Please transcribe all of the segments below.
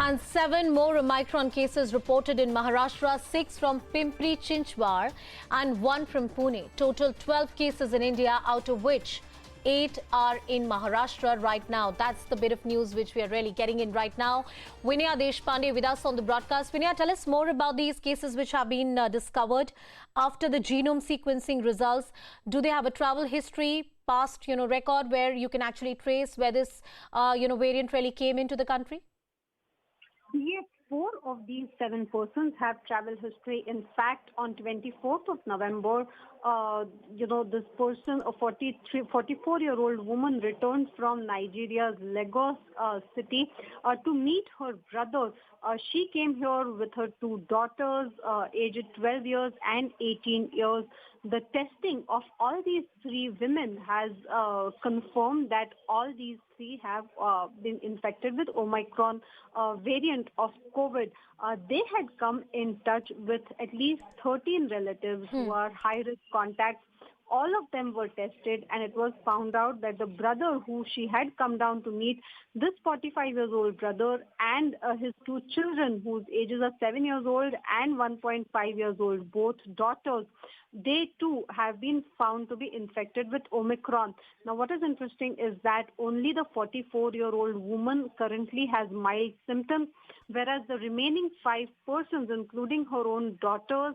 And 7 more Omicron cases reported in Maharashtra, 6 from Pimpri-Chinchwad and 1 from Pune. Total 12 cases in India, out of which 8 are in Maharashtra right now. That's the bit of news which we are really getting in right now. Vinaya Deshpande with us on the broadcast. Vinaya, tell us more about these cases which have been discovered after the genome sequencing results. Do they have a travel history, past record where you can actually trace where this variant really came into the country? Yes, 4 of these 7 persons have travel history. In fact, on 24th of November, this person, a 44-year-old woman, returned from Nigeria's Lagos city to meet her brother. She came here with her 2 daughters, aged 12 years and 18 years. The testing of all these 3 women has confirmed that all these 3 have been infected with Omicron variant of COVID. They had come in touch with at least 13 relatives who are high-risk contacts. All of them were tested, and it was found out that the brother who she had come down to meet, this 45-year-old brother and his 2 children whose ages are 7 years old and 1.5 years old, both daughters, they too have been found to be infected with Omicron. Now, what is interesting is that only the 44-year-old woman currently has mild symptoms, whereas the remaining 5 persons, including her own daughters,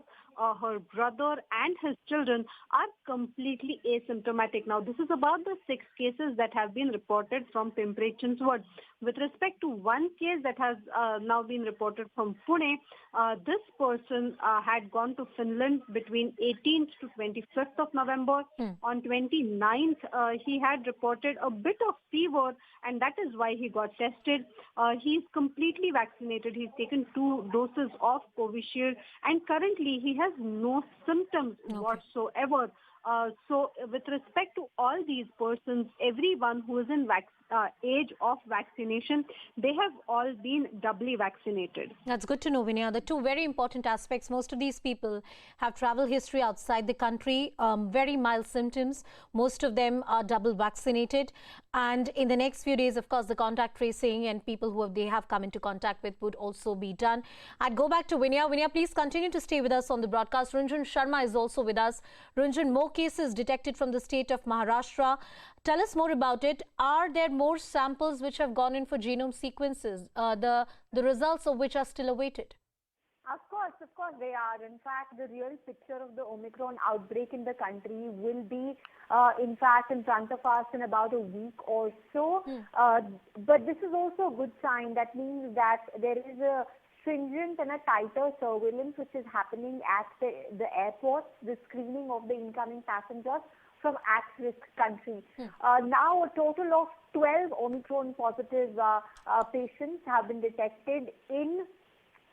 her brother and his children, are completely asymptomatic. Now, this is about the 6 cases that have been reported from Pimpri-Chinchwad. With respect to 1 case that has now been reported from Pune, this person had gone to Finland between 18th to 25th of November. On 29th, he had reported a bit of fever, and that is why he got tested. He's completely vaccinated. He's taken 2 doses of Covishield, and currently he has no symptoms whatsoever. So with respect to all these persons, everyone who is in age of vaccination, they have all been doubly vaccinated. That's good to know, Vinaya. The 2 very important aspects. Most of these people have travel history outside the country, very mild symptoms. Most of them are double vaccinated. And in the next few days, of course, the contact tracing and people who they have come into contact with would also be done. I'd go back to Vinaya. Vinaya, please continue to stay with us on the broadcast. Runjan Sharma is also with us. Runjan, more cases detected from the state of Maharashtra. Tell us more about it. Are there more samples which have gone in for genome sequences, the results of which are still awaited? Of course, they are. In fact, the real picture of the Omicron outbreak in the country will be, in fact, in front of us in about a week or so. But this is also a good sign. That means that there is a stringent and a tighter surveillance which is happening at the airports, the screening of the incoming passengers from at-risk countries. Now a total of 12 Omicron positive patients have been detected in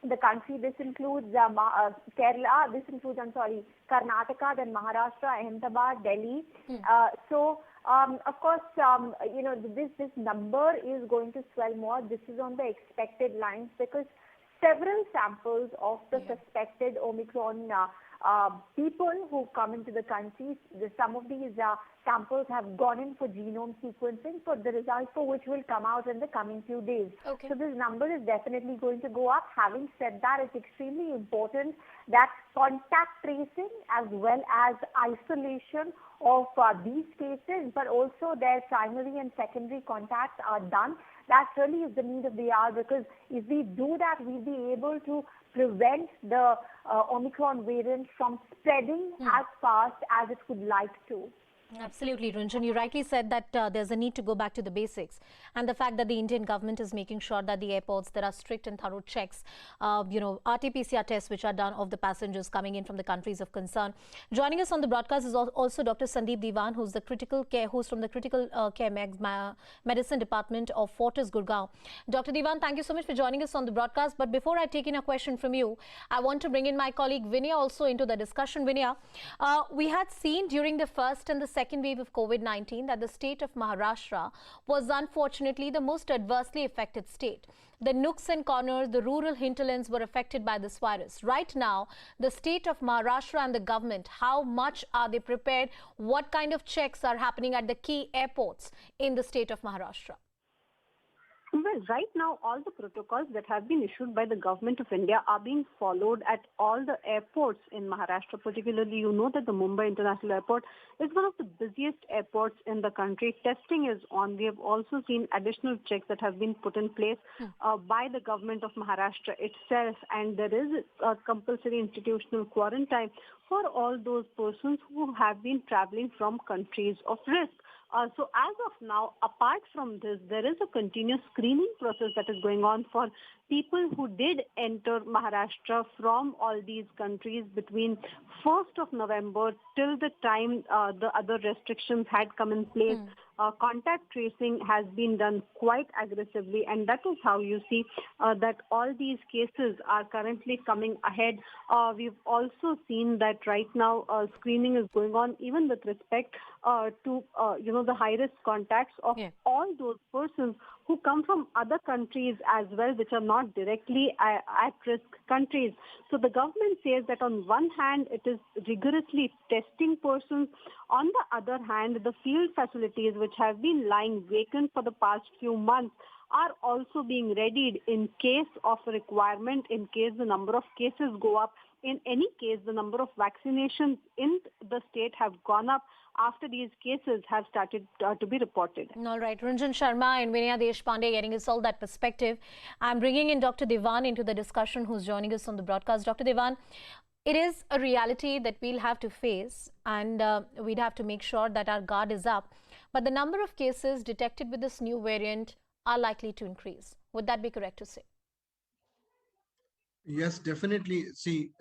the country. This includes Kerala, Karnataka, then Maharashtra, Ahmedabad, Delhi. Of course, this number is going to swell more. This is on the expected lines because several samples of the suspected Omicron people who come into the country, some of these samples have gone in for genome sequencing, for the results for which will come out in the coming few days. So this number is definitely going to go up. Having said that, it's extremely important that contact tracing as well as isolation of these cases, but also their primary and secondary contacts are done. That really is the need of the hour, because if we do that, we'll be able to prevent the Omicron variant from spreading as fast as it would like to. Absolutely, Runjan. You rightly said that there's a need to go back to the basics, and the fact that the Indian government is making sure that the airports, there are strict and thorough checks, RT-PCR tests which are done of the passengers coming in from the countries of concern. Joining us on the broadcast is also Dr. Sandeep Diwan, who's the critical care from the critical care medicine department of Fortis Gurgaon. Dr. Diwan, thank you so much for joining us on the broadcast. But before I take in a question from you, I want to bring in my colleague Vinaya also into the discussion. Vinaya, we had seen during the first and the second wave of COVID-19 that the state of Maharashtra was unfortunately the most adversely affected state. The nooks and corners, the rural hinterlands were affected by this virus. Right now, the state of Maharashtra and the government, how much are they prepared? What kind of checks are happening at the key airports in the state of Maharashtra? Well, right now, all the protocols that have been issued by the government of India are being followed at all the airports in Maharashtra. Particularly, you know that the Mumbai International Airport is one of the busiest airports in the country. Testing is on. We have also seen additional checks that have been put in place by the government of Maharashtra itself, and there is a compulsory institutional quarantine for all those persons who have been traveling from countries of risk. So as of now, apart from this, there is a continuous screening process that is going on for people who did enter Maharashtra from all these countries between 1st of November till the time the other restrictions had come in place. Contact tracing has been done quite aggressively, and that is how you see that all these cases are currently coming ahead. We've also seen that right now screening is going on even with respect to the high-risk contacts of all those persons who come from other countries as well, which are not directly at-risk countries. So the government says that on one hand, it is rigorously testing persons. On the other hand, the field facilities which have been lying vacant for the past few months are also being readied in case of a requirement, in case the number of cases go up. In any case, the number of vaccinations in the state have gone up after these cases have started to be reported. All right, Ranjan Sharma and Vinaya Deshpande getting us all that perspective. I'm bringing in Dr. Devan into the discussion, who's joining us on the broadcast. Dr. Devan, it is a reality that we'll have to face, and we'd have to make sure that our guard is up. But the number of cases detected with this new variant are likely to increase. Would that be correct to say? Yes, definitely. See,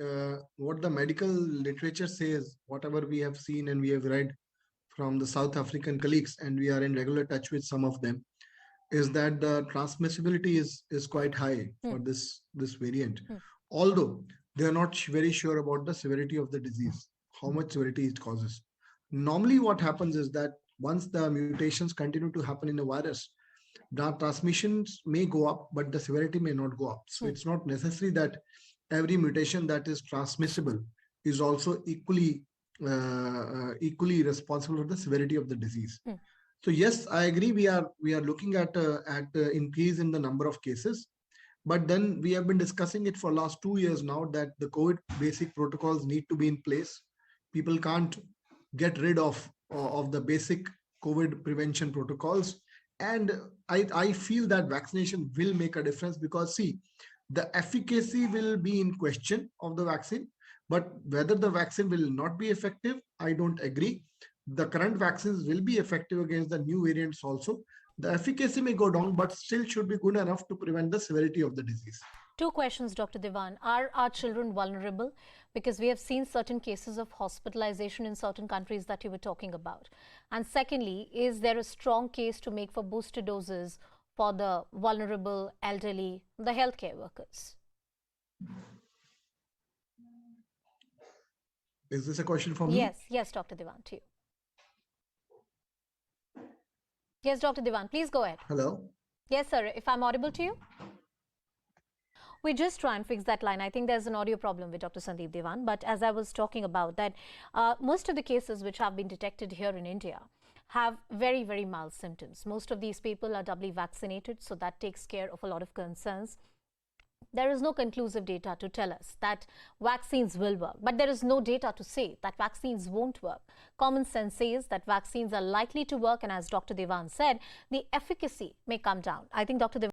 what the medical literature says, whatever we have seen and we have read from the South African colleagues, and we are in regular touch with some of them, is that the transmissibility is quite high for this variant. Although they are not very sure about the severity of the disease, how much severity it causes. Normally, what happens is that once the mutations continue to happen in a virus, the transmissions may go up, but the severity may not go up. So it's not necessary that every mutation that is transmissible is also equally responsible for the severity of the disease. So yes, I agree. We are looking at increase in the number of cases, but then we have been discussing it for last 2 years now that the COVID basic protocols need to be in place. People can't get rid of the basic COVID prevention protocols. And I feel that vaccination will make a difference because, see, the efficacy will be in question of the vaccine, but whether the vaccine will not be effective, I don't agree. The current vaccines will be effective against the new variants also. The efficacy may go down, but still should be good enough to prevent the severity of the disease. Two questions, Dr. Devan. Are our children vulnerable? Because we have seen certain cases of hospitalization in certain countries that you were talking about. And secondly, is there a strong case to make for booster doses for the vulnerable, elderly, the healthcare workers? Is this a question for me? Yes, Dr. Devan, to you. Yes, Dr. Devan, please go ahead. Hello? Yes, sir. If I'm audible to you? We just try and fix that line. I think there's an audio problem with Dr. Sandeep Devan. But as I was talking about that, most of the cases which have been detected here in India have very, very mild symptoms. Most of these people are doubly vaccinated, so that takes care of a lot of concerns. There is no conclusive data to tell us that vaccines will work, but there is no data to say that vaccines won't work. Common sense says that vaccines are likely to work, and as Dr. Devan said, the efficacy may come down. I think Dr. Devan